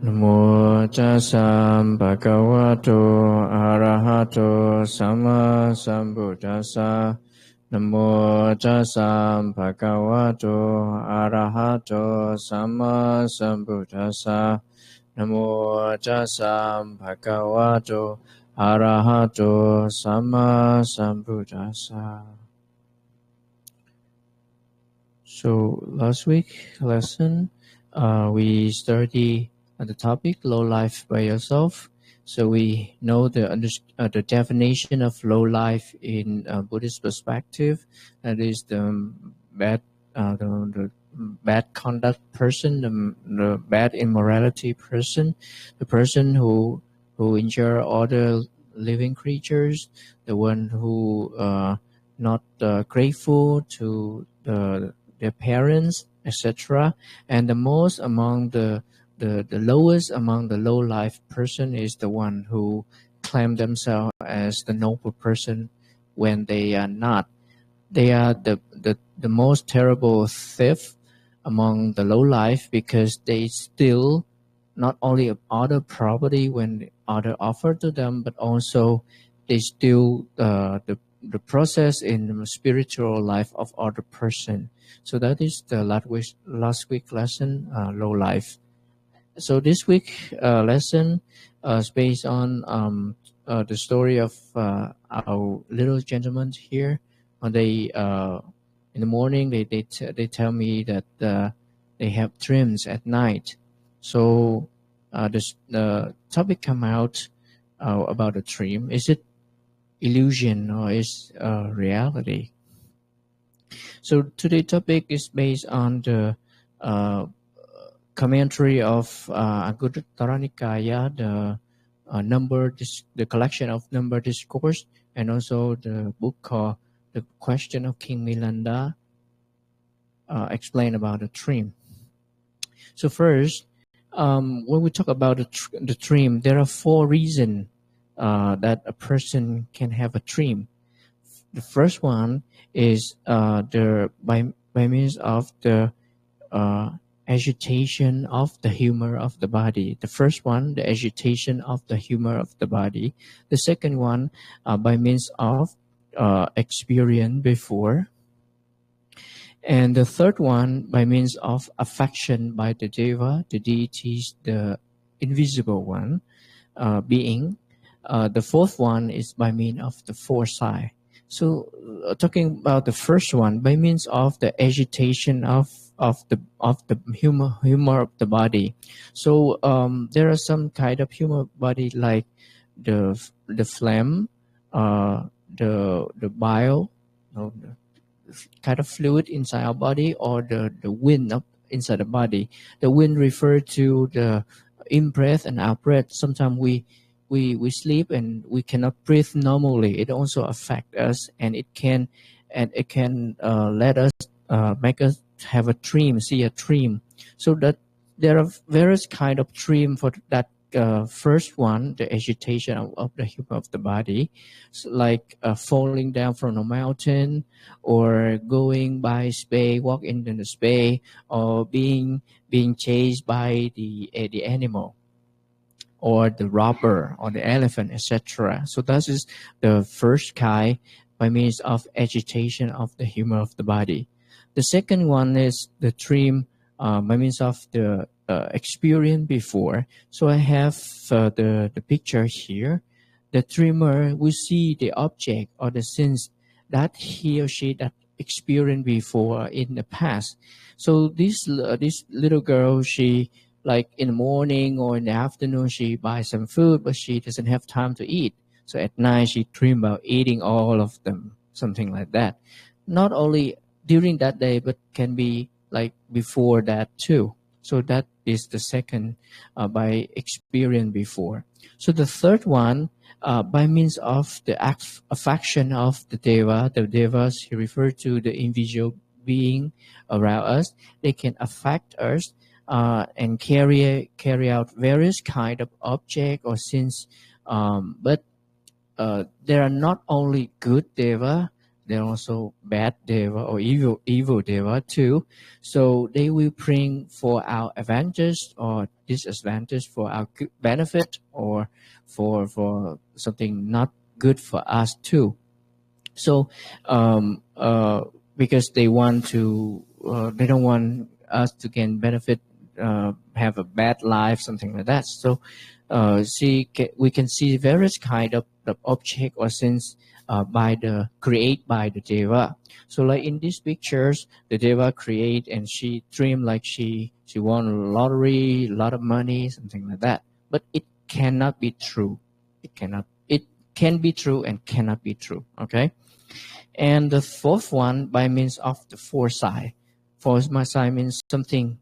Namo tassa bhagavato arahato sama sambuddhassa. Namo tassa bhagavato arahato sama sambuddhassa. Namo tassa bhagavato arahato sama sambuddhassa. So last week lesson we studied the topic low life by yourself. So we know the definition of low life in Buddhist perspective. That is the bad conduct person, the bad immorality person, the person who injure other living creatures, the one who not grateful to their parents, etc. And the most among the lowest among the low life person is the one who claim themselves as the noble person when they are not. They are the most terrible thief among the low life because they steal not only other property when other offer to them, but also they steal the process in the spiritual life of other person. So that is the last week lesson, low life. So this week lesson is based on the story of our little gentleman here. They in the morning they tell me that they have dreams at night. So the topic come out about the dream. Is it illusion or is reality? So today's topic is based on the commentary of Anguttara Nikaya, the collection of number discourse, and also the book called The Question of King Milanda, explain about the dream. So first, when we talk about the dream, there are 4 reasons that a person can have a dream. The first one is by means of the agitation of the humor of the body. The first one, the agitation of the humor of the body. The second one, by means of experience before. And the third one, by means of affection by the deva, the deities, the invisible one, being. The fourth one is by means of the foresight. So talking about the first one, by means of the agitation of the humor of the body. So there are some kind of humor body like the phlegm, the bile, the kind of fluid inside our body, or the wind inside the body. The wind refers to the in-breath and out-breath. Sometimes we sleep and we cannot breathe normally. It also affects us, and it can let us make us have a dream, see a dream. So that there are various kind of dream for that first one, the agitation of the humor of the body, so like falling down from a mountain, or going by space, walking in the space, or being chased by the animal, or the robber, or the elephant, etc. So that is the first kind, by means of agitation of the humor of the body. The second one is the dream by means of the experience before. So I have the picture here. The dreamer will see the object or the scenes that he or she that experienced before in the past. So this little girl, she, like in the morning or in the afternoon, she buys some food, but she doesn't have time to eat. So at night, she dreams about eating all of them, something like that. Not only during that day, but can be like before that too. So that is the second, by experience before. So the third one, by means of the affection of the deva. The devas, he referred to the invisible being around us. They can affect us and carry out various kind of object or sins. But there are not only good deva, They're also bad deva or evil deva too. So they will bring for our advantage or disadvantage, for our benefit or for something not good for us too. So because they want to, they don't want us to gain benefit, have a bad life, something like that. So we can see various kind of object or things by the deva. So like in these pictures, the deva create and she dream like she won a lottery, a lot of money, something like that. But it cannot be true. It cannot. It can be true and cannot be true. Okay. And the fourth one, by means of the foresight. Foresight means something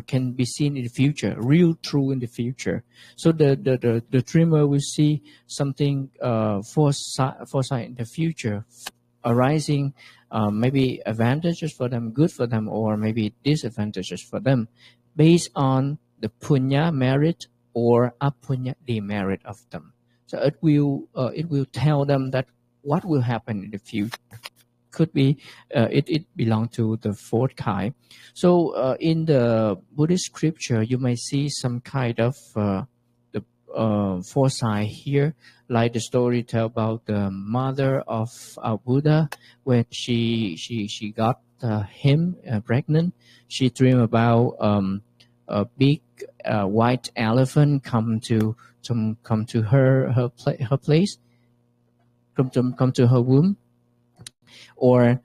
can be seen in the future, real true in the future. So the dreamer will see something foresight in the future arising, maybe advantages for them, good for them, or maybe disadvantages for them, based on the punya merit or apunya demerit of them. So it will tell them that what will happen in the future. Could be it belongs to the fourth kind. So in the Buddhist scripture, you may see some kind of the foresight here, like the story tell about the mother of our Buddha when she got him pregnant. She dreamed about a big white elephant come to her place, come to her womb, or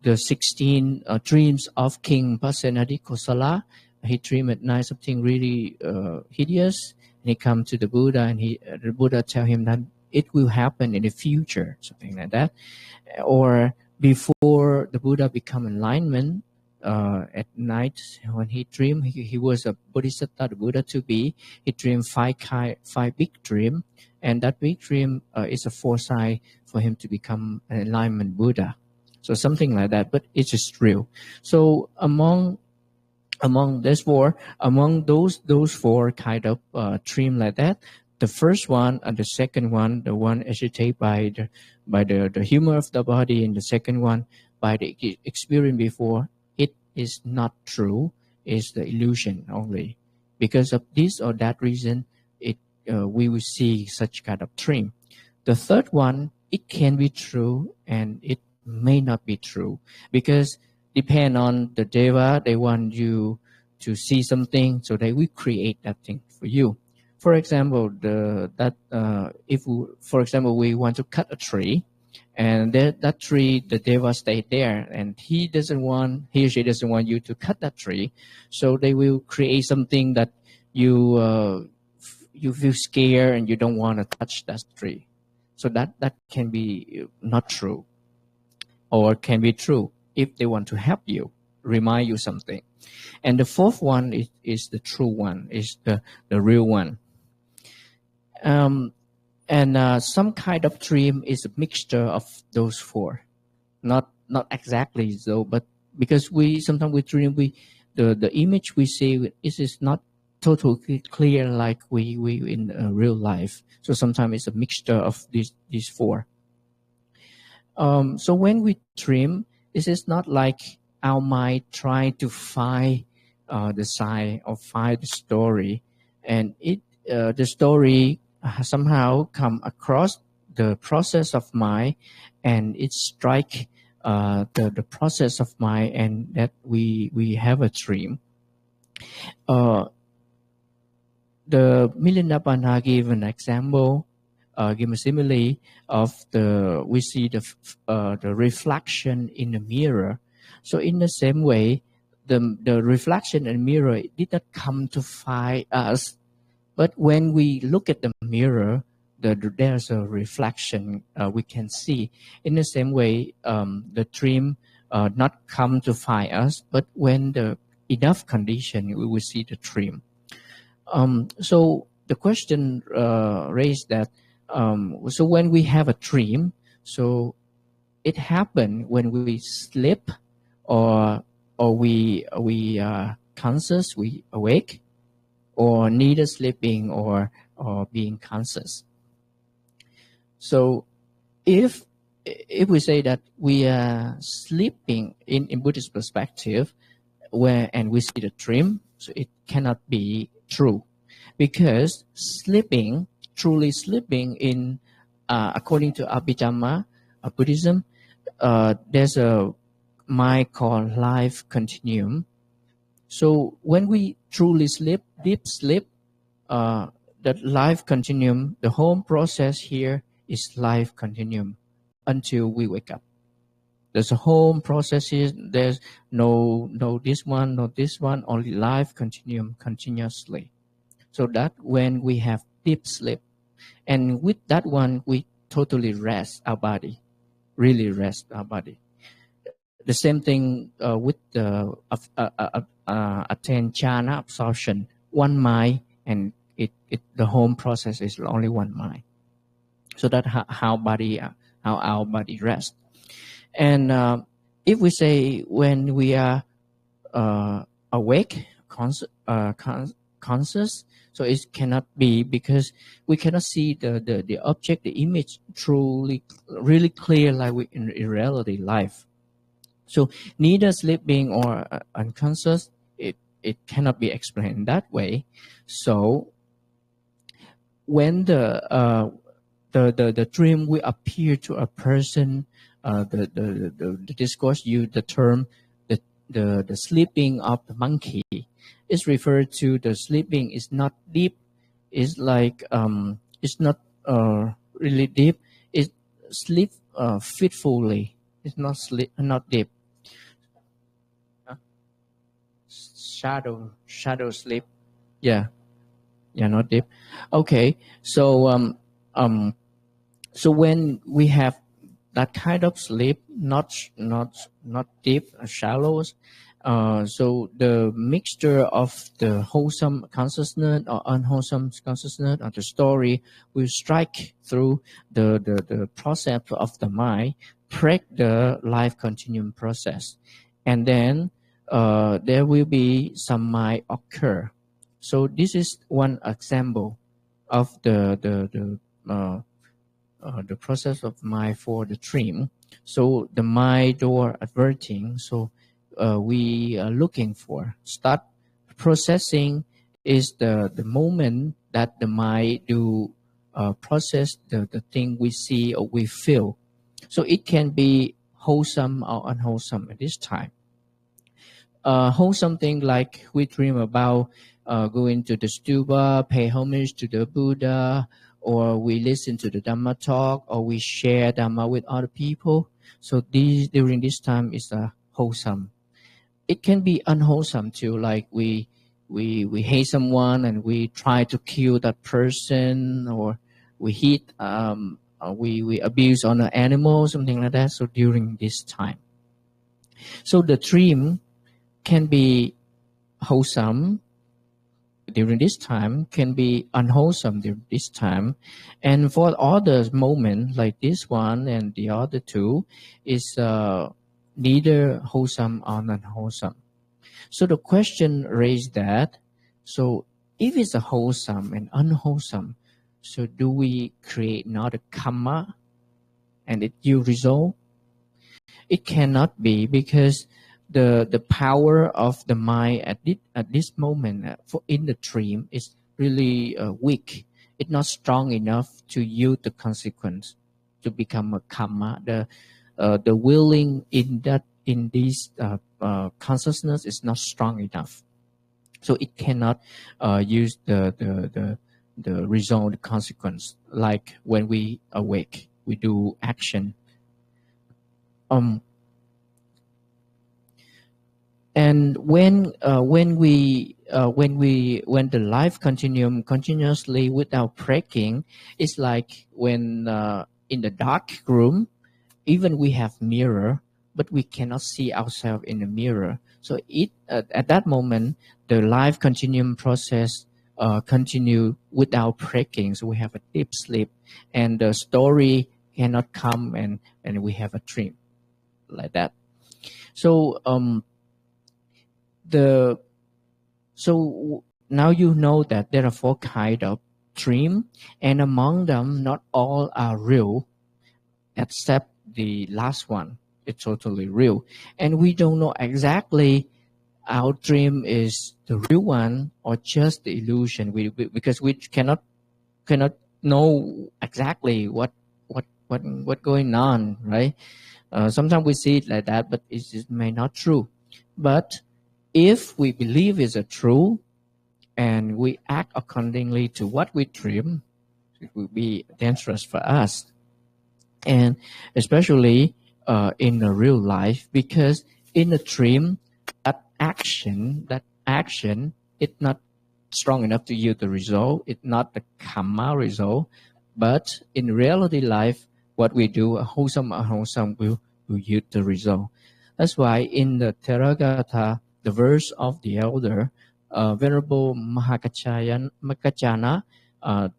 the 16 dreams of King Pasenadi Kosala. He dreamed at night something really hideous, and he come to the Buddha, and the Buddha tell him that it will happen in the future, something like that. Or before the Buddha become enlightenment, at night when he dreamed, he was a Bodhisattva, the Buddha to be. He dreamed five big dream, and that big dream is a foresight for him to become an enlightenment Buddha. So something like that, but it's just real. So among those four kind of dream like that, the first one and the second one, the one agitated by the humor of the body, and the second one by the experience before, it is not true. It's the illusion only. Because of this or that reason, we will see such kind of dream. The third one, it can be true and it may not be true, because depend on the deva. They want you to see something, so they will create that thing for you. For example, we want to cut a tree, and that tree, the deva stayed there, and he or she doesn't want you to cut that tree, so they will create something that you feel scared and you don't want to touch that tree. So that can be not true, or can be true if they want to help you, remind you something. And the fourth one is the true one, is the real one. And some kind of dream is a mixture of those four. Not exactly so, but because sometimes we dream, the image we see is not totally clear like we in real life. So sometimes it's a mixture of these four. So when we dream, this is not like our mind trying to find the sign or find the story, and the story somehow come across the process of mind, and it strike the process of mind, and that we have a dream. The Milinapana gave an example, give a simile of we see the reflection in the mirror. So in the same way, the reflection in the mirror did not come to find us, but when we look at the mirror, there's a reflection we can see. In the same way, the dream not come to find us, but when the enough condition, we will see the dream. So the question raised that, so when we have a dream, so it happened when we sleep, or we conscious, we awake, or neither sleeping or being conscious. So if if we say that we are sleeping in Buddhist perspective, and we see the dream, so it cannot be true, because sleeping, truly sleeping in, according to Abhidhamma, Buddhism, there's a mind called life continuum. So when we truly sleep, deep sleep, that life continuum, the whole process here is life continuum until we wake up. There's a whole process here. There's no this one, no this one, only life continuum continuously. So that when we have deep sleep, and with that one, we totally rest our body, really rest our body. The same thing with the attain jhana absorption, one mind, and the whole process is only one mind. So that how our body rests. And if we say when we are awake, conscious, so it cannot be, because we cannot see the object, the image truly, really clear like we in reality life. So neither sleeping or unconscious, it cannot be explained that way. So when the dream will appear to a person, the discourse use the term the sleeping of the monkey is referred to. The sleeping is not deep. It's like it's not really deep. It sleep fitfully. It's not sleep, not deep. Shadow sleep. Yeah, not deep. Okay, so so when we have that kind of sleep, not deep, shallows. So the mixture of the wholesome consciousness or unwholesome consciousness or the story will strike through the process of the mind, break the life continuum process, and then there will be some mind occur. So this is one example of the process of mind for the dream. So the mind door adverting. So we are looking for start processing is the moment that the mind do process the thing we see or we feel. So it can be wholesome or unwholesome at this time. Wholesome thing like we dream about going to the stupa, pay homage to the Buddha, or we listen to the Dhamma talk, or we share Dhamma with other people. So these during this time is wholesome. It can be unwholesome too, like we hate someone and we try to kill that person, or we hit we abuse on an animal, something like that. So during this time, so the dream can be wholesome during this time, can be unwholesome during this time, and for other moments like this one and the other two is neither wholesome or unwholesome. So the question raised that, so if it's a wholesome and unwholesome, so do we create another karma and it will resolve? It cannot be, because the power of the mind at this moment for in the dream is really weak. It's not strong enough to yield the consequence to become a karma. The willing in this consciousness is not strong enough, so it cannot use the result, the consequence. Like when we awake, we do action. And when the life continuum continuously without breaking, it's like when in the dark room, even we have mirror, but we cannot see ourselves in the mirror. So it at that moment, the life continuum process continue without breaking. So we have a deep sleep, and the story cannot come, and we have a dream like that. So so now you know that there are 4 kinds of dream, and among them, not all are real, except the last one. It's totally real. And we don't know exactly our dream is the real one or just the illusion. Because we cannot know exactly what going on, right? Sometimes we see it like that, but it may not true. But if we believe it's a true and we act accordingly to what we dream, it will be dangerous for us, and especially in the real life, because in a dream, that action, it's not strong enough to yield the result. It's not the karma result, but in reality life, what we do, wholesome or unwholesome, will yield the result. That's why in the Theragatha, the verse of the elder, Venerable Mahakachana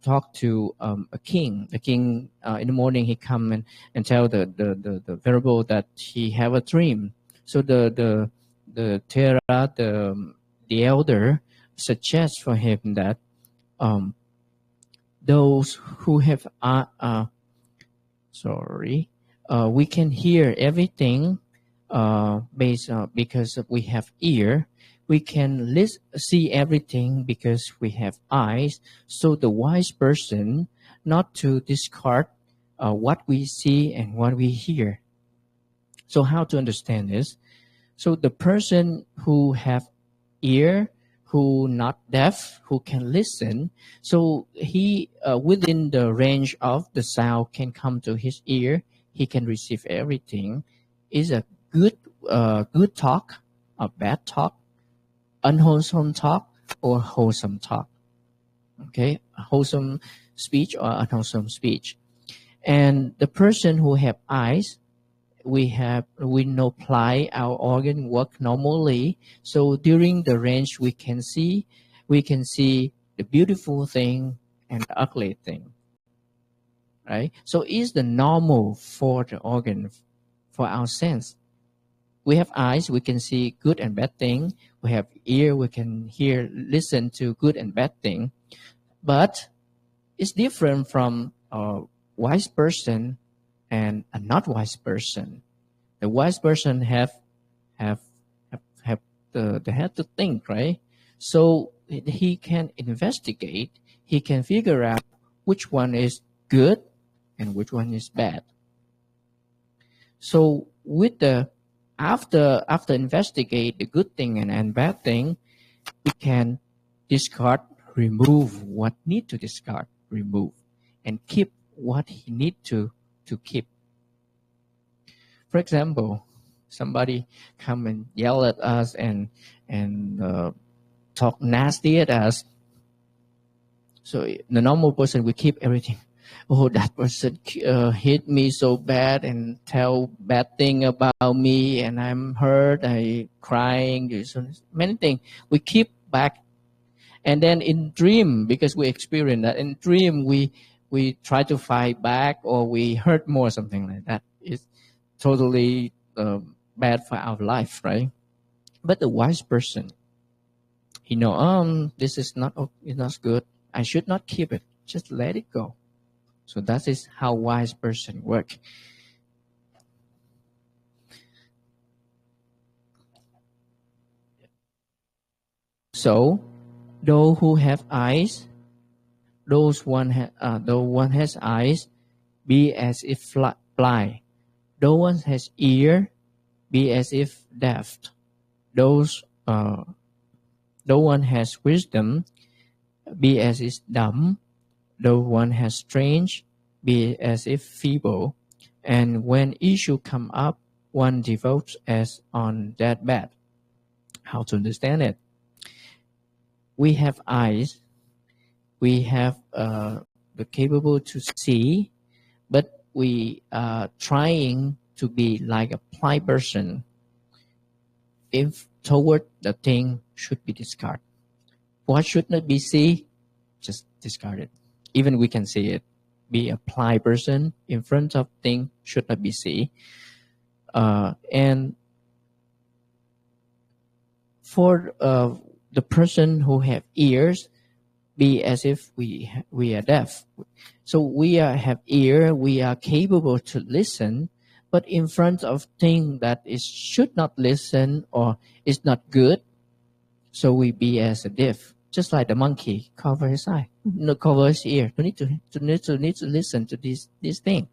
talked to a king. The king in the morning he come and tell the venerable that he have a dream. So the Thera, the elder, suggests for him that those who have we can hear everything based because we have ear. We can see everything because we have eyes. So the wise person not to discard what we see and what we hear. So how to understand this? So the person who have ear, who not deaf, who can listen, so he within the range of the sound can come to his ear. He can receive everything. Is a good talk, a bad talk, unwholesome talk, or wholesome talk. Okay, wholesome speech or unwholesome speech. And the person who have eyes, we know apply our organ work normally. So during the range we can see the beautiful thing and the ugly thing. Right? So is the normal for the organ, for our sense. We have eyes, we can see good and bad thing. We have ear, we can listen to good and bad thing. But it's different from a wise person and a not wise person. The wise person they have to think, right? So he can investigate, he can figure out which one is good and which one is bad. So with the after investigate the good thing and bad thing, we can discard, remove what need to discard, remove, and keep what he need to keep. For example, somebody come and yell at us and talk nasty at us. So the normal person will keep everything. Oh, that person hit me so bad and tell bad thing about me, and I'm hurt, I crying, there's many things we keep back. And then in dream, because we experience that, in dream we try to fight back or we hurt more, something like that. It's totally bad for our life, right? But the wise person, he know, this is not good. I should not keep it. Just let it go. So that is how wise person work. So, those who have eyes, though one has eyes, be as if blind. Though one has ear, be as if deaf. Though one has wisdom, be as if dumb. Though one has strange, be as if feeble. And when issue come up, one devotes as on that bed. How to understand it? We have eyes, we have the capable to see, but we are trying to be like a blind person. If toward the thing should be discarded. What should not be seen, just discard it. Even we can see it. Be a blind person in front of thing should not be seen. And for the person who have ears, be as if we are deaf. So we have ear, we are capable to listen, But in front of thing that is should not listen or is not good, so we be as a deaf, just like the monkey cover his eye, no cover his ear. We need to listen to this thing.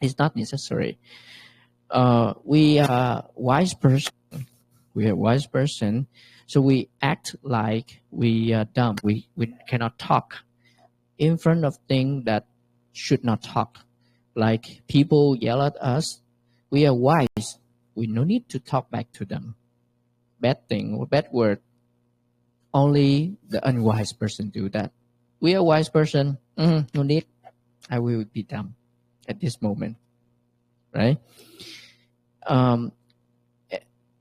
It's not necessary. We are wise person. We are wise person, so we act like we are dumb. We cannot talk in front of things that should not talk. Like people yell at us, we are wise. We no need to talk back to them. Bad thing or bad word. Only the unwise person do that. We are wise person. No need. I will be dumb at this moment, right? Um,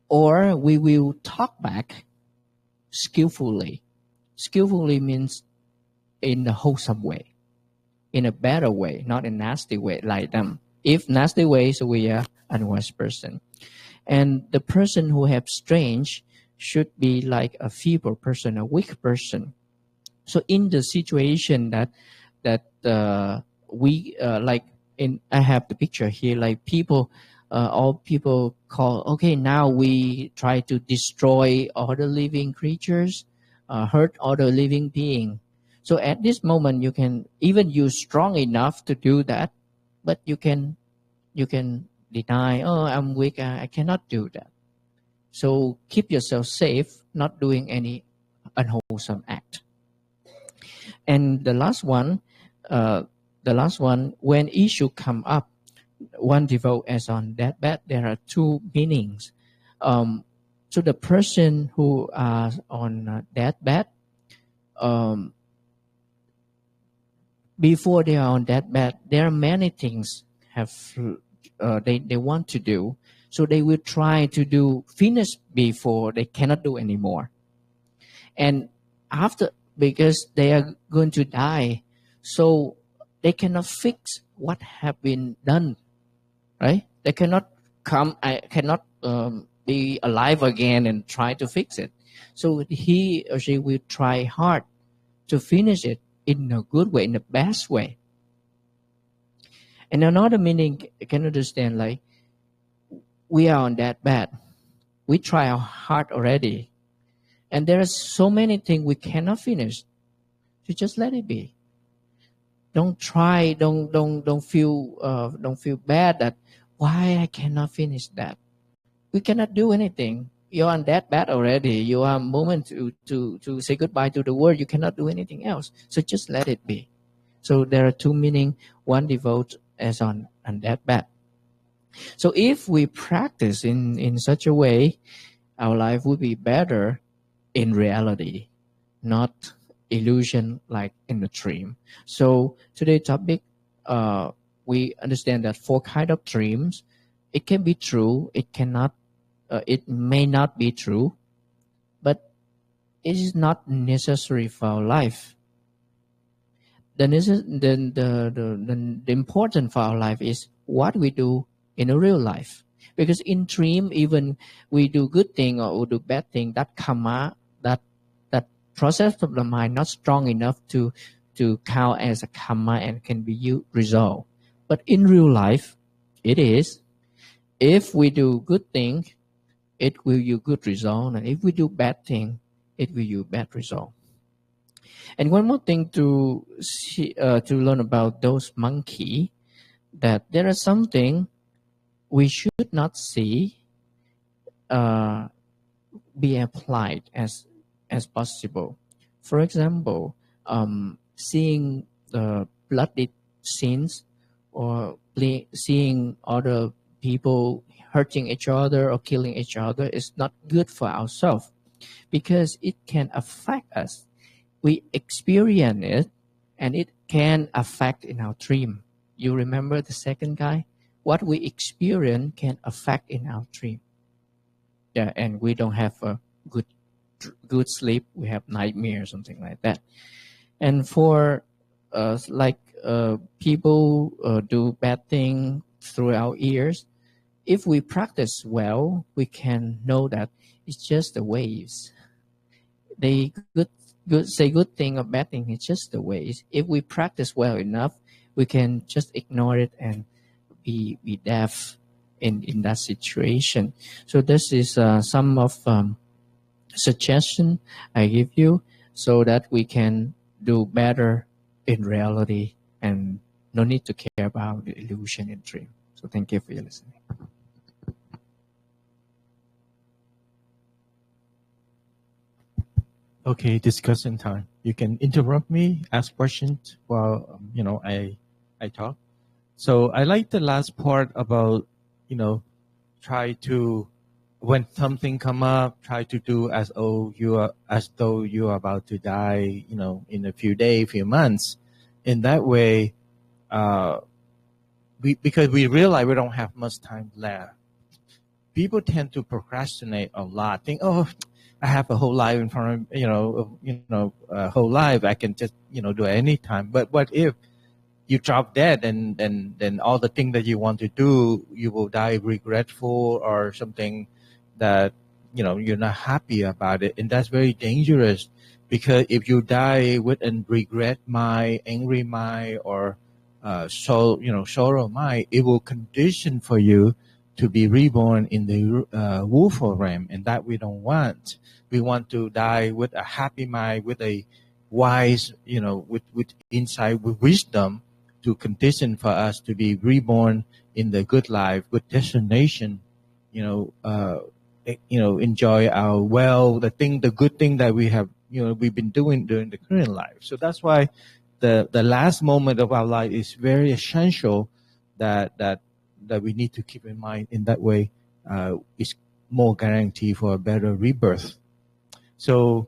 or we will talk back skillfully. Skillfully means in a wholesome way, in a better way, not in a nasty way like them. If nasty way, so we are unwise person. And the person who have strange should be like a feeble person, a weak person. So in the situation that we like in, I have the picture here, like people, all people call, okay, now we try to destroy all the living creatures, hurt all the living being. So at this moment, you can even you strong enough to do that, but you can deny. Oh, I'm weak. I cannot do that. So keep yourself safe, not doing any unwholesome act. And the last one, when issue come up, one devote as on that bed. There are two meanings. To the person who are on that bed, um, before they are on that bed, there are many things have they want to do. So they will try to do finish before they cannot do anymore. And after, because they are going to die, so they cannot fix what have been done, right? They cannot come, I cannot be alive again and try to fix it. So he or she will try hard to finish it in a good way, in the best way. And another meaning you can understand, like we are on that bed. We try our hard already. And there are so many things we cannot finish. So just let it be. Don't try, don't feel bad that why I cannot finish that. We cannot do anything. You're on that bed already. You are a moment to say goodbye to the world. You cannot do anything else. So just let it be. So there are two meaning. One devote as on that bed. So if we practice in such a way, our life will be better in reality, not illusion like in the dream. So today's topic, we understand that four kind of dreams. It can be true. It cannot. It may not be true, but it is not necessary for our life. The important for our life is what we do in a real life. Because in dream, even we do good thing or we do bad thing, that karma, that process of the mind not strong enough to count as a karma and can be resolved. But in real life, it is. If we do good thing, it will yield good result, and if we do bad thing, it will yield bad result. And one more thing to see, to learn about those monkey, that there are something we should not see be applied as possible. For example, seeing the bloody scenes or seeing other people hurting each other or killing each other is not good for ourselves because it can affect us. We experience it and it can affect in our dream. You remember the second guy? What we experience can affect in our dream. Yeah, and we don't have a good sleep. We have nightmare, something like that. And for people do bad thing through our ears. If we practice well, we can know that it's just the waves. They say good thing or bad thing. It's just the waves. If we practice well enough, we can just ignore it and be deaf in that situation. So this is some of suggestion I give you so that we can do better in reality and no need to care about the illusion and dream. So thank you for your listening. Okay, discussion time. You can interrupt me, ask questions while I talk. So I like the last part about try to, when something come up, try to do as though you are about to die, in a few days, few months. In that way, because we realize we don't have much time left. People tend to procrastinate a lot. Think, oh, I have a whole life in front of a whole life. I can just do it any time. But what if you drop dead and then all the things that you want to do, you will die regretful or something that you're not happy about it, and that's very dangerous. Because if you die with a regret mind, angry mind, or sorrow mind, it will condition for you to be reborn in the woeful realm, and that we don't want. We want to die with a happy mind, with a wise, with insight, with wisdom, to condition for us to be reborn in the good life, good destination. Enjoy our the good thing that we have, we've been doing during the current life. So that's why the last moment of our life is very essential. That we need to keep in mind. In that way, is more guarantee for a better rebirth. So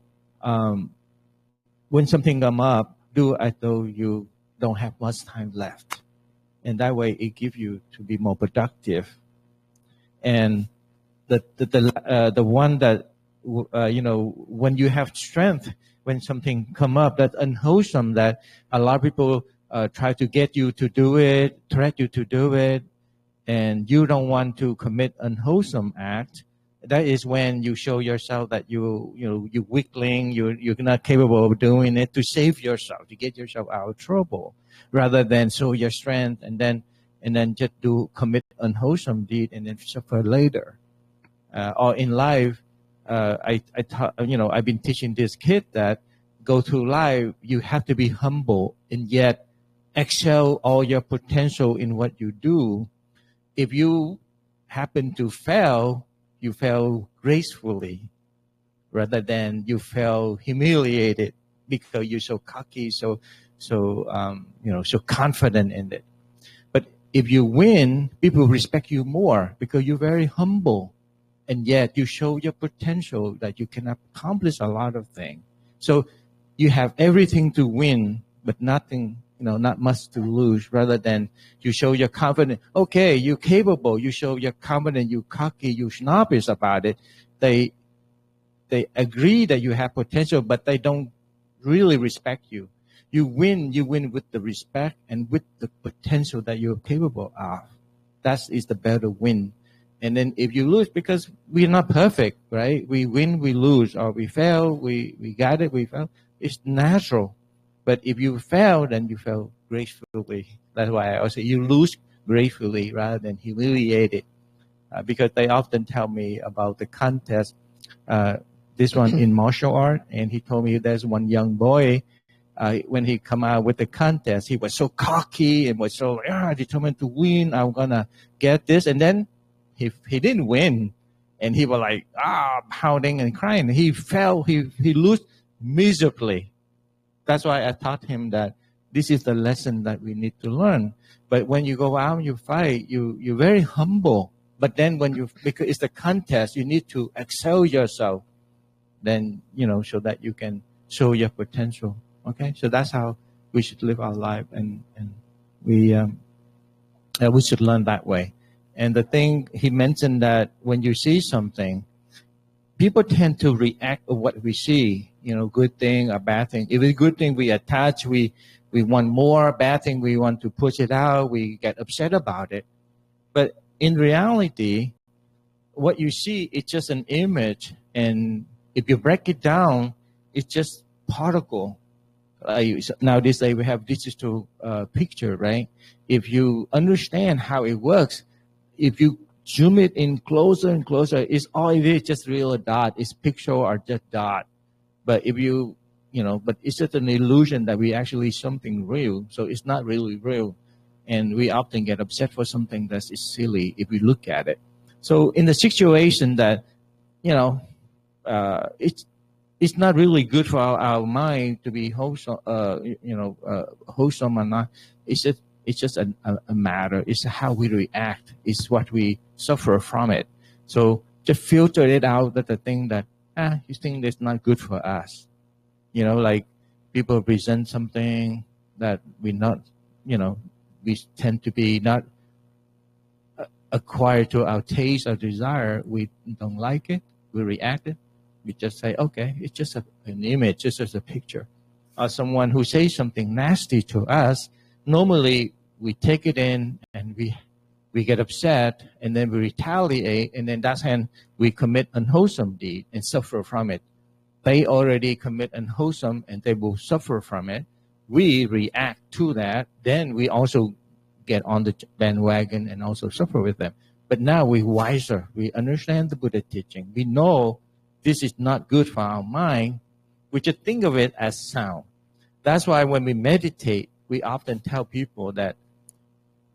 when something come up, do as though you don't have much time left, and that way it gives you to be more productive. And the one that when you have strength, when something come up that's unwholesome, that a lot of people try to get you to do it, threat you to do it, and you don't want to commit unwholesome act. That is when you show yourself that you're weakling, you're not capable of doing it, to save yourself, to get yourself out of trouble, rather than show your strength and then just commit unwholesome deed and then suffer later. Or in life, I've been teaching this kid that go through life, you have to be humble and yet excel all your potential in what you do. If you happen to fail, you fail gracefully, rather than you fail humiliated because you're so cocky, so confident in it. But if you win, people respect you more because you're very humble, and yet you show your potential that you can accomplish a lot of things. So you have everything to win, but nothing, not much to lose, rather than you show your confidence. Okay, you're capable. You show your confidence, you cocky, you snobbish about it. They agree that you have potential, but they don't really respect you. You win with the respect and with the potential that you're capable of. That is the better win. And then if you lose, because we're not perfect, right? We win, we lose, or we fail, we got it, we fail. It's natural. But if you fail, then you fail gracefully. That's why I always say you lose gracefully rather than humiliated. Because they often tell me about the contest, this one in martial art, and he told me there's one young boy, when he come out with the contest, he was so cocky and was so determined to win. I'm gonna get this, and then he didn't win, and he was like pounding and crying. He fell. He lost miserably. That's why I taught him that this is the lesson that we need to learn. But when you go out and you fight, you're very humble. But then because it's the contest, you need to excel yourself. Then so that you can show your potential. Okay, so that's how we should live our life, and we should learn that way. And the thing he mentioned, that when you see something, people tend to react to what we see. Good thing or bad thing. If it's a good thing, we attach. We want more. Bad thing, we want to push it out. We get upset about it. But in reality, what you see is just an image, and if you break it down, it's just particle. Nowadays, we have digital picture, right? If you understand how it works, if you zoom it in closer and closer, it's all it is, just real dot. It's pixel or just dot. But if you know, but it's just an illusion that we actually something real. So it's not really real. And we often get upset for something that is silly if we look at it. So in the situation that, you know, it's not really good for our mind to be wholesome, wholesome or not. It's just a matter. It's how we react. It's what we suffer from it. So just filter it out. That the thing that you think that's not good for us. You know, like people present something that we not, you know, we tend to be not acquired to our taste or desire. We don't like it. We react it. We just say, okay, it's just an image, just as a picture. Or someone who says something nasty to us, normally we take it in and we get upset and then we retaliate, and then that's when we commit unwholesome deed and suffer from it. They already commit unwholesome and they will suffer from it. We react to that, then we also get on the bandwagon and also suffer with them. But now we're wiser. We understand the Buddha teaching. We know this is not good for our mind. We just think of it as sound. That's why when we meditate, we often tell people that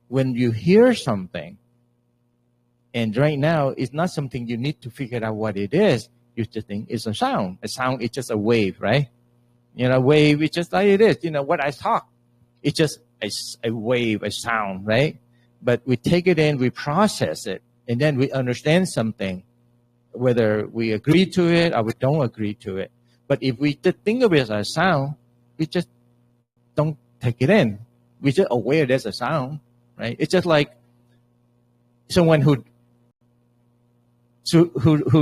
when you hear something, and right now it's not something you need to figure out what it is, you just think it's a sound. A sound is just a wave, right? You know, wave is just like it is. You know, what I talk, it's just a wave, a sound, right? But we take it in, we process it, and then we understand something, whether we agree to it or we don't agree to it. But if we just think of it as a sound, we just don't take it in. We're just aware there's a sound, right? It's just like someone who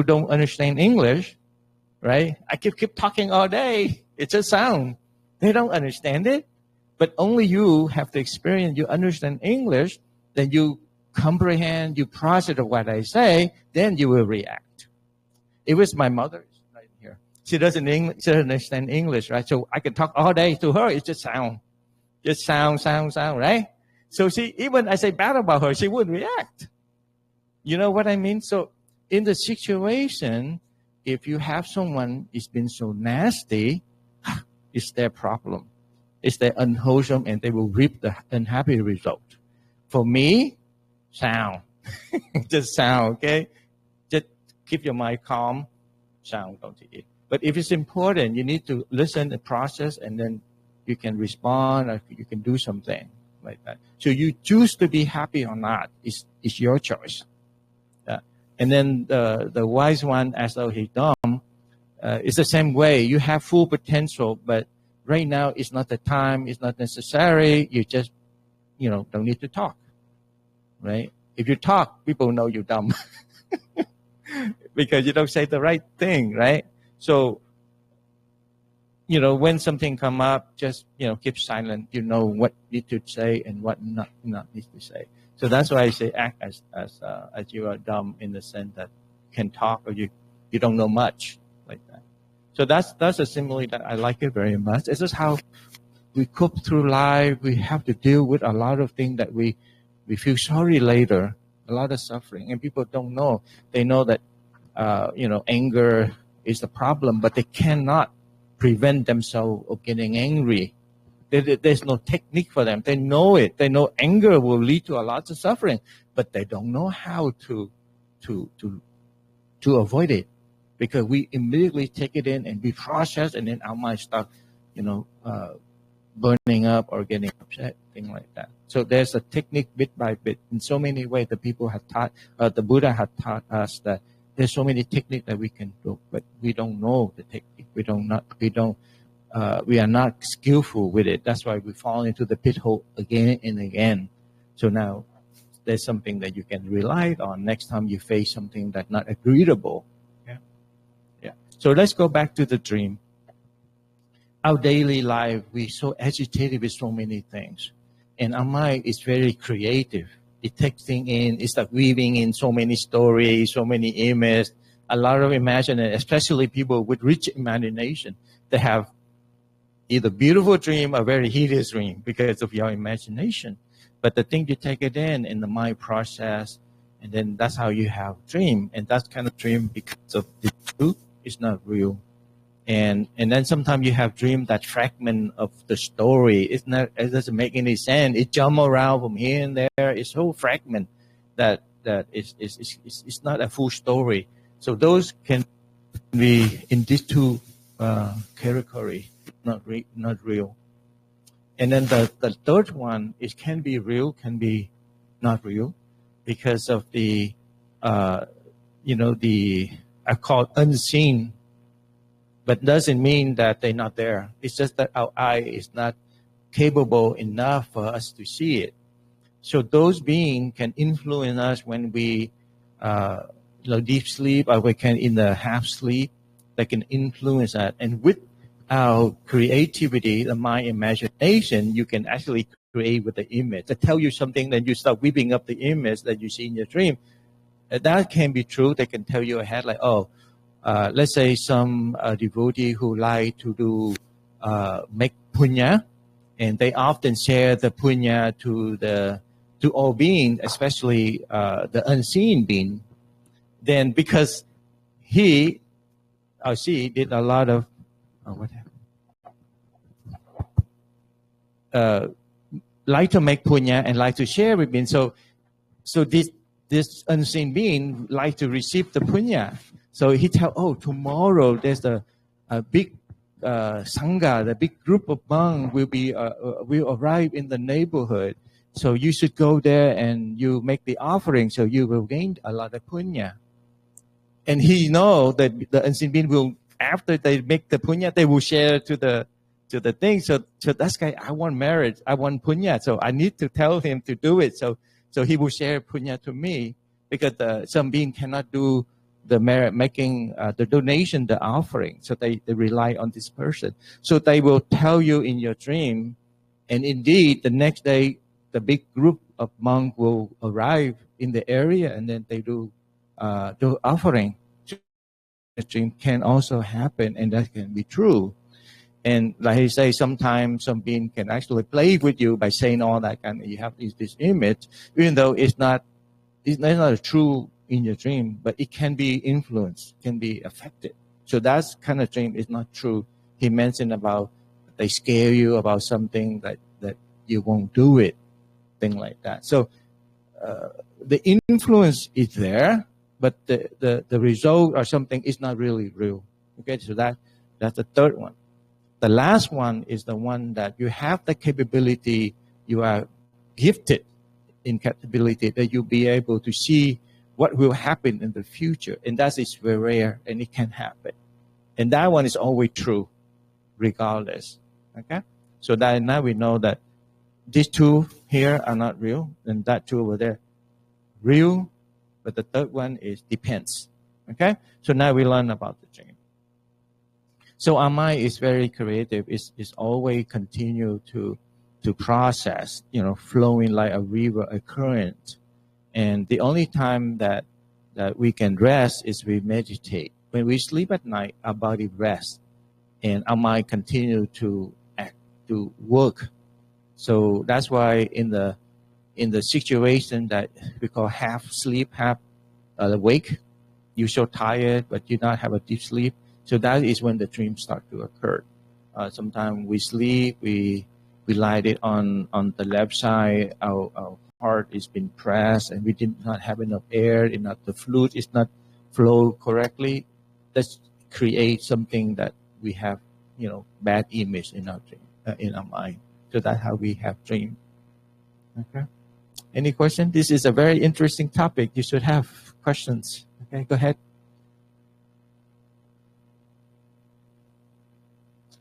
don't understand English, right? I keep talking all day. It's a sound. They don't understand it. But only you have the experience. You understand English, then you comprehend, you process what I say, then you will react. It was my mother right here. She doesn't understand English, right? So I can talk all day to her. It's just sound. Just sound, right? So even I say bad about her, she wouldn't react. You know what I mean? So in the situation, if you have someone who's been so nasty, it's their problem. It's their unwholesome, and they will reap the unhappy result. For me, sound. Just sound, okay? Just keep your mind calm. Sound, don't take it. But if it's important, you need to listen and process, and then you can respond or you can do something like that. So you choose to be happy or not. It's your choice. And then the wise one, as though he's dumb, it's the same way. You have full potential, but right now it's not the time. It's not necessary. You just, don't need to talk, right? If you talk, people know you're dumb because you don't say the right thing, right? So, when something come up, just, keep silent. You know what need to say and what not need to say. So that's why I say act as you are dumb in the sense that you can talk or you don't know much like that. So that's a simile that I like it very much. It's just how we cope through life. We have to deal with a lot of things that we feel sorry later, a lot of suffering, and people don't know. They know that anger is the problem, but they cannot prevent themselves of getting angry. There's no technique for them. They know it. They know anger will lead to a lot of suffering, but they don't know how to avoid it, because we immediately take it in and we process, and then our mind start, burning up or getting upset, things like that. So there's a technique bit by bit. In so many ways, the people have taught, the Buddha had taught us that there's so many techniques that we can do, but we don't know the technique. We are not skillful with it. That's why we fall into the pit hole again and again. So now there's something that you can rely on next time you face something that's not agreeable. Yeah. So let's go back to the dream. Our daily life, we're so agitated with so many things. And our mind is very creative. It takes things in. It's like weaving in so many stories, so many images, a lot of imagination, especially people with rich imagination. They have either beautiful dream or very hideous dream because of your imagination. But the thing you take it in the mind process, And then that's how you have dream. And that kind of dream, because of the truth, is not real. And then sometimes you have dream that fragment of the story. It doesn't make any sense. It jump around from here and there. It's so fragment that it's not a full story. So those can be in these two category, not real. And then the third one is can be real, can be not real, because of the the I call unseen. But doesn't mean that they're not there. It's just that our eye is not capable enough for us to see it. So those beings can influence us when we, deep sleep, or we can in the half sleep. They can influence us. And with our creativity, the mind imagination, you can actually create with the image. They tell you something, then you start whipping up the image that you see in your dream. That can be true. They can tell you ahead, like, let's say some devotee who like to do make punya, and they often share the punya to all beings, especially the unseen being. Then because he or she did a lot of like to make punya and like to share with beings. So this unseen being like to receive the punya. So he tell, tomorrow there's a big sangha, the big group of monks will arrive in the neighborhood. So you should go there and you make the offering, so you will gain a lot of punya. And he know that the unseen being will, after they make the punya, they will share to the thing. So that's guy, I want marriage, I want punya, so I need to tell him to do it. So he will share punya to me, because some being cannot do the merit making, the donation, the offering. So they rely on this person. So they will tell you in your dream, and indeed the next day the big group of monks will arrive in the area, and then they do offering. The dream can also happen, and that can be true. And like I say, sometimes some being can actually play with you by saying all that kind of, you have this image, even though it's not true in your dream, but it can be influenced, can be affected. So that kind of dream is not true. He mentioned about they scare you about something that you won't do it, thing like that. So the influence is there, but the result or something is not really real. Okay, so that's the third one. The last one is the one that you have the capability, you are gifted in capability, that you'll be able to see what will happen in the future. And that is very rare, and it can happen. And that one is always true, regardless. Okay? So that now we know that these two here are not real, and that two over there, real, but the third one is depends. Okay? So now we learn about the dream. So our mind is very creative. It's always continue to process, flowing like a river, a current. And the only time that we can rest is we meditate. When we sleep at night, our body rests, and our mind continue to act, to work. So that's why in the situation that we call half sleep, half awake, you're so tired, but you not have a deep sleep. So that is when the dreams start to occur. Sometimes we sleep, we light it on the left side, our heart is being pressed, and we did not have enough air, the fluid is not flow correctly. Let's create something that we have, bad image in our dream, in our mind. So that's how we have dream. Okay. Any question? This is a very interesting topic. You should have questions. Okay, go ahead.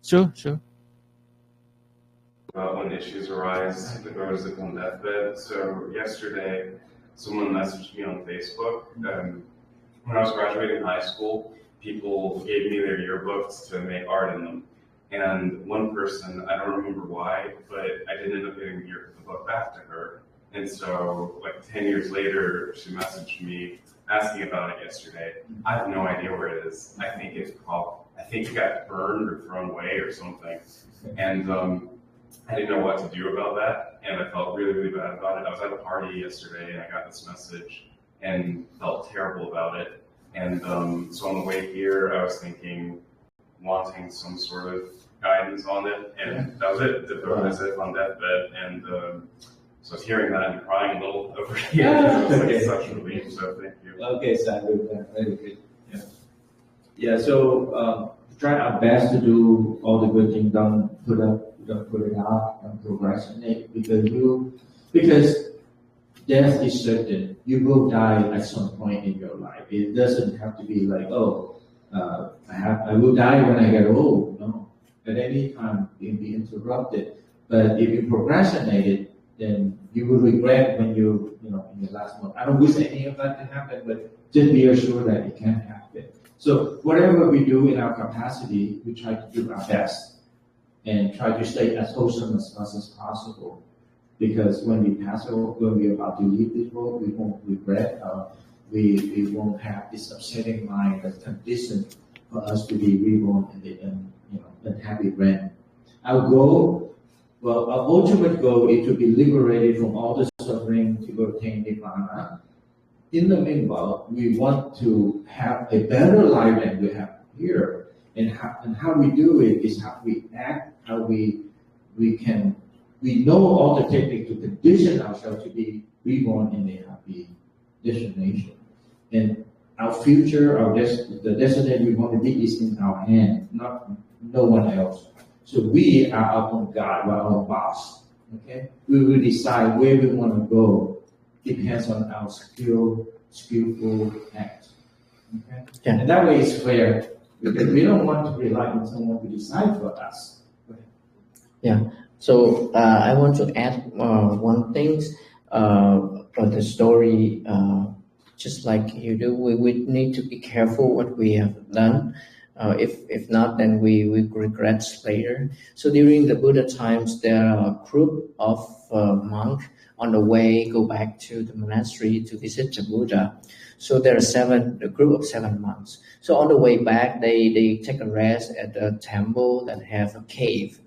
Sure. When issues arise with those that on deathbed. So yesterday, someone messaged me on Facebook. When I was graduating high school, people gave me their yearbooks to make art in them. And one person, I don't remember why, but I didn't end up getting the book back to her. And so, 10 years later, she messaged me asking about it yesterday. I have no idea where it is. I think it got burned or thrown away or something. And I didn't know what to do about that, and I felt really, really bad about it. I was at a party yesterday, and I got this message, and felt terrible about it. And so on the way here, I was thinking, wanting some sort of guidance on it, and that was it. The book is on deathbed, and so I was hearing that and crying a little over here. It was like such a relief. So thank you. Okay, Santi, very good. Yeah. Yeah. So try our best to do all the good things. Don't put it out. Don't procrastinate because death is certain. You will die at some point in your life. It doesn't have to be like, I will die when I get old. No, at any time you can be interrupted. But if you procrastinate it, then you will regret when in your last month. I don't wish any of that to happen, but just be assured that it can happen. So whatever we do in our capacity, we try to do our best and try to stay as wholesome as much as possible. Because when we pass over, when we're about to leave this world, we won't regret. We won't have this upsetting mind that's conditioned for us to be reborn in happy realm. Our ultimate goal is to be liberated from all the suffering to attain Nirvana. In the meanwhile, we want to have a better life than we have here. And how we do it is how we act, how we know all the techniques to condition ourselves to be reborn in a happy destination. And our future, the destiny we want to be is in our hand, not no one else. So we are our own God, we're our own boss. Okay, we will decide where we want to go. Depends on our skillful act. Okay, and that way it's fair because we don't want to rely on someone to decide for us. Yeah. So I want to add one thing for the story. Just like you do, we need to be careful what we have done. If not, then we regret later. So during the Buddha times, there are a group of monks on the way go back to the monastery to visit the Buddha. So there are a group of 7 monks. So on the way back, they take a rest at a temple that have a cave.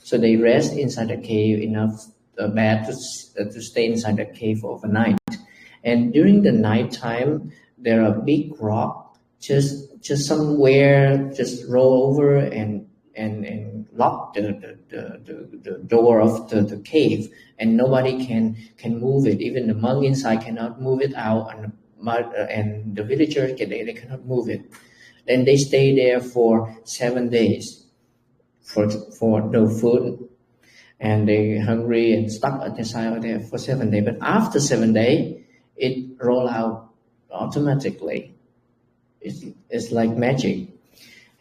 So they rest inside the cave enough bad to stay inside the cave overnight. And during the night time, there are big rock just somewhere, just roll over and lock the door of the cave, and nobody can move it. Even the monk inside cannot move it out, and the villagers they cannot move it. Then they stay there for 7 days for no food, and they hungry and stuck at the side of there for 7 days. But after 7 days, it roll out automatically. It's like magic,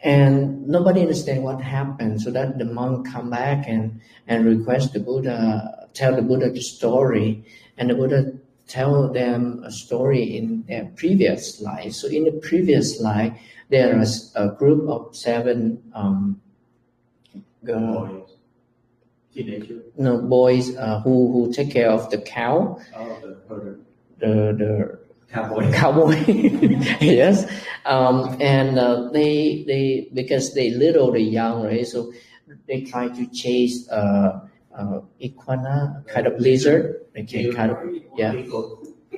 and nobody understand what happened. So that the monk come back and request the Buddha, tell the Buddha the story, and the Buddha tell them a story in their previous life. So in the previous life, there was a group of 7 Boys, teenagers. No, boys who take care of the cow. Oh, the herder. The Cowboy. Yes, and they because they little, they young, right? So they try to chase iguana, kind of lizard. They can kind of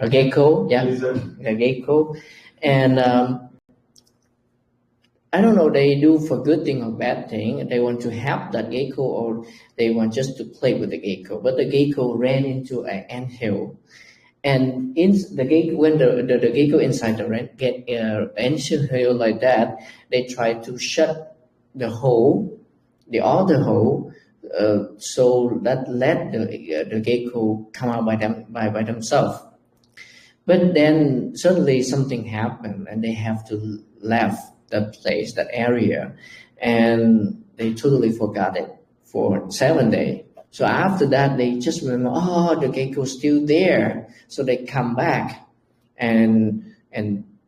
a gecko, a gecko, and I don't know. They do for good thing or bad thing. They want to help that gecko, or they want just to play with the gecko. But the gecko ran into an anthill. And in the gecko, when the gecko inside the ancient hill like that, they try to shut the other hole, so that let the gecko come out by themselves. But then suddenly something happened, and they have to leave that place, that area, and they totally forgot it for 7 days. So after that, they just remember, the gecko's still there. So they come back and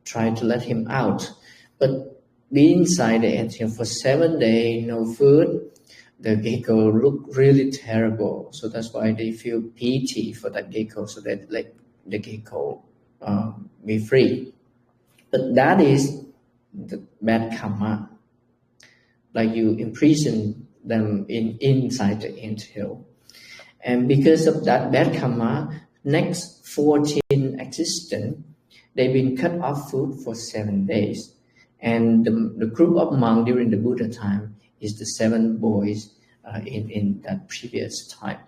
try to let him out. But being inside the anthill for 7 days, no food, the gecko looked really terrible. So that's why they feel pity for that gecko, so that let the gecko be free. But that is the bad karma. Like you imprison them inside the anthill. And because of that bad karma, next 14 existence, they've been cut off food for 7 days. And the group of monks during the Buddha time is the 7 boys in that previous time.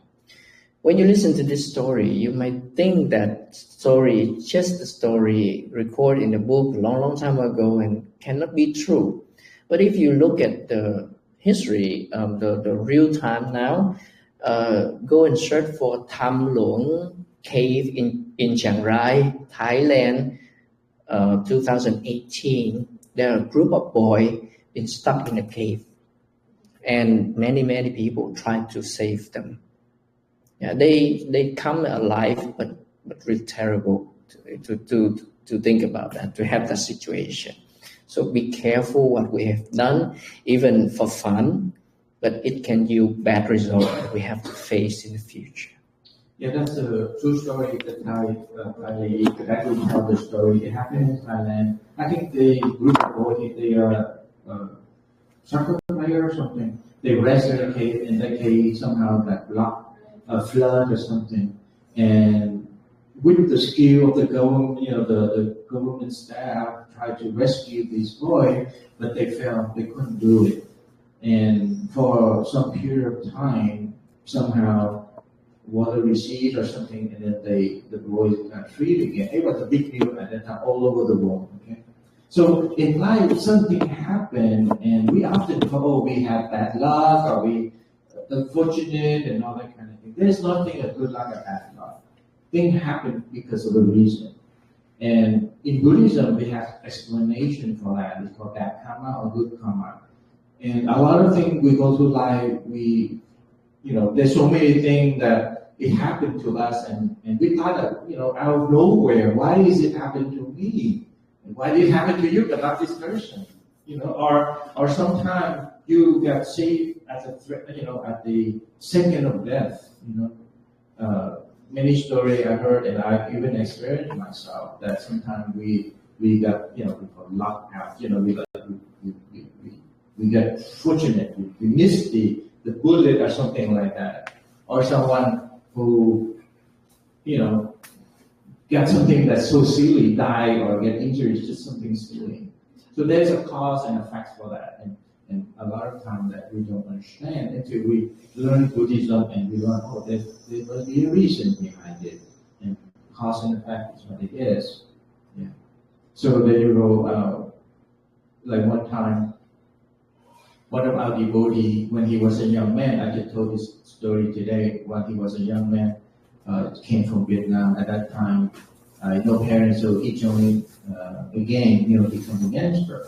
When you listen to this story, you might think that story is just a story recorded in a book a long, long time ago and cannot be true. But if you look at the history, the real time now, go and search for Tham Luang cave in Chiang Rai, Thailand, 2018. There are a group of boys been stuck in a cave, and many people tried to save them. Yeah, they come alive, but really terrible to think about that, to have that situation. So be careful what we have done, even for fun, but it can yield bad results that we have to face in the future. Yeah, that's a true story that I actually tell the story. It happened in Thailand. I think the group of boys, they are soccer player or something. They rest in a cave, and the cave somehow got blocked. A flood or something, and with the skill of the government, the government staff tried to rescue these boys, but they failed. They couldn't do it, and for some period of time, somehow water receded or something, and then the boys got freed again. It was a big deal at that time all over the world. Okay, so in life something happened, and we often go, we have bad luck, or we unfortunate, and all that kind of thing. There's nothing a good luck or bad luck. Things happen because of a reason. And in Buddhism, we have explanation for that. It's called bad karma or good karma. And a lot of things we go through life, there's so many things that it happened to us, and we thought that, out of nowhere, why is it happen to me? And why did it happen to you but not this person? Or sometimes you get saved as a threat, at the second of death. Many stories I heard, and I even experienced myself, that sometimes we got, we got locked out. We got fortunate. We missed the bullet or something like that, or someone who, got something that's so silly, die or get injured. It's just something silly. So there's a cause and effect for that, and a lot of times that we don't understand until we learn Buddhism, and we learn, there must be a reason behind it, and cause and effect is what it is. Yeah. So there you go. Like one time, one of our devotees, when he was a young man, I just told this story today. When he was a young man, came from Vietnam at that time. No parents, so he joined a gang, become a gangster.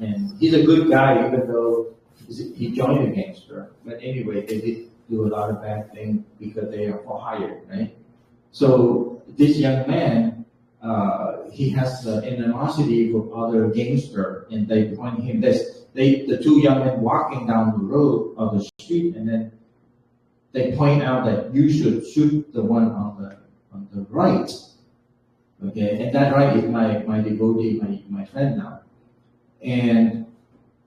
And he's a good guy, even though he joined a gangster. But anyway, they did do a lot of bad things because they are for hire, right? So this young man, he has animosity for other gangster, and they point him. The two young men walking down the road or the street, and then they point out that you should shoot the one on the right. Okay, and that right is my devotee, my friend now. And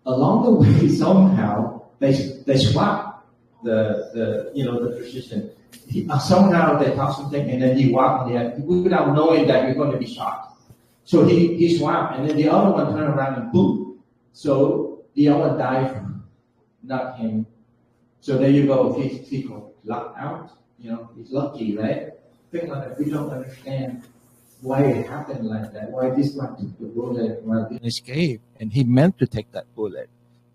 along the way, somehow they swap the position. Somehow they talk something, and then he walked there without knowing that you're going to be shot. So he swapped, and then the other one turned around and boom. So the other one died, not him. So there you go. He got locked out. He's lucky, right? Things like that. We don't understand why it happened like that. Why this one took the bullet? Why this escape, and he meant to take that bullet.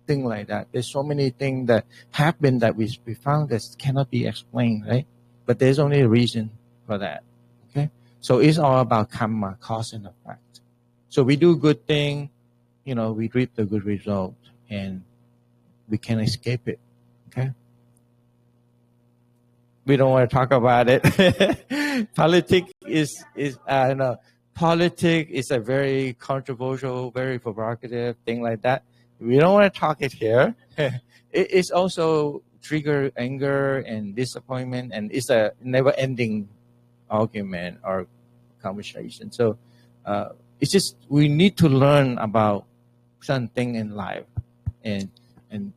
Thing like that. There's so many things that happen that we found that cannot be explained, right? But there's only a reason for that. Okay, so it's all about karma, cause and effect. So we do good thing, we reap the good result, and we can escape it. Okay. We don't want to talk about it. Politics is politics is a very controversial, very provocative thing like that. We don't want to talk it here. It's also trigger anger and disappointment, and it's a never-ending argument or conversation. So it's just we need to learn about something in life and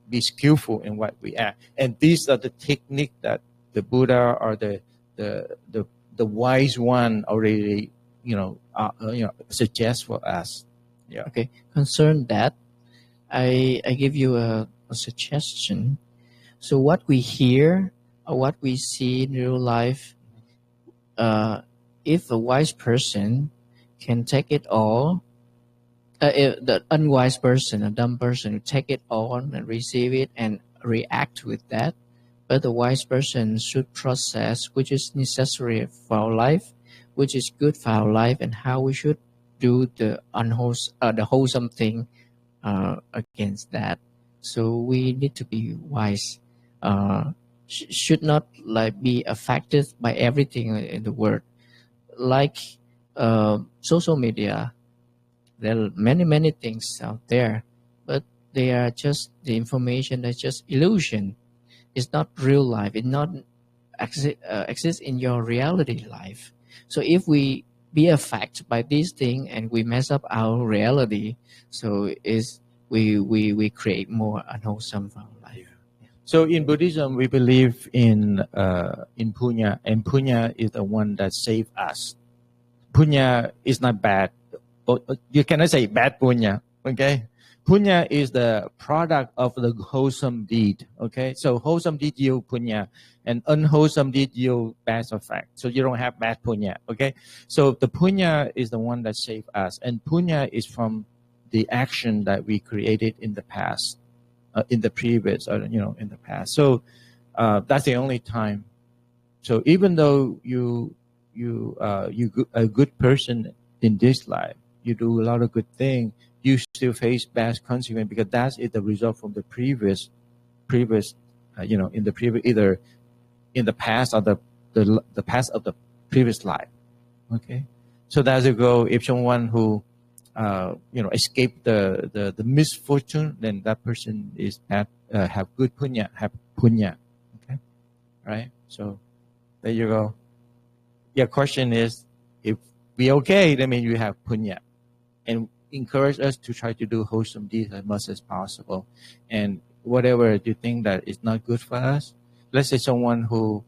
be skillful in what we act. And these are the technique that the Buddha or the wise one already suggest for us. Yeah. Okay. Concern that, I give you a suggestion. So what we hear or what we see in real life, if a wise person can take it all, if the unwise person, a dumb person, who take it on and receive it and react with that, but the wise person should process which is necessary for our life, which is good for our life, and how we should do the wholesome thing against that. So we need to be wise. Should not like be affected by everything in the world, like social media. There are many things out there, but they are just the information. That's just illusion. It's not real life. It not exist in your reality life. So if we be affected by these things and we mess up our reality, so is we create more unwholesome for our life. So in Buddhism, we believe in punya, and punya is the one that saved us. Punya is not bad. You cannot say bad punya. Okay, punya is the product of the wholesome deed. Okay, so wholesome deed yield punya, and unwholesome deed yield bad effect. So you don't have bad punya. Okay, so the punya is the one that saved us, and punya is from the action that we created in the past, in the previous, in the past. So that's the only time. So even though you a good person in this life, you do a lot of good things, you still face bad consequences, because that is the result from the previous, in the previous, either in the past or the past of the previous life. Okay, so that's a goal. If someone who escape the misfortune, then that person is have good punya, have punya. Okay, right? So there you go. Your question is, if we okay, that means you have punya, and encourage us to try to do wholesome deeds as much as possible. And whatever you think that is not good for us, let's say someone who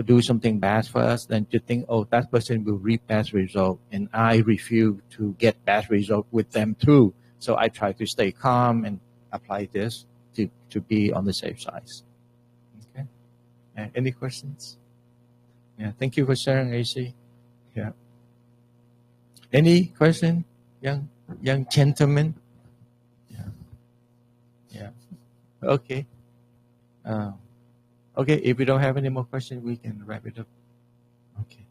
do something bad for us, then you think, oh, that person will reap bad result, and I refuse to get bad result with them too. So I try to stay calm and apply this to be on the safe side. Okay. Any questions? Yeah. Thank you for sharing, AC. Yeah. Any question, young gentleman? Yeah. Yeah. Okay. Okay, if we don't have any more questions, we can wrap it up. Okay.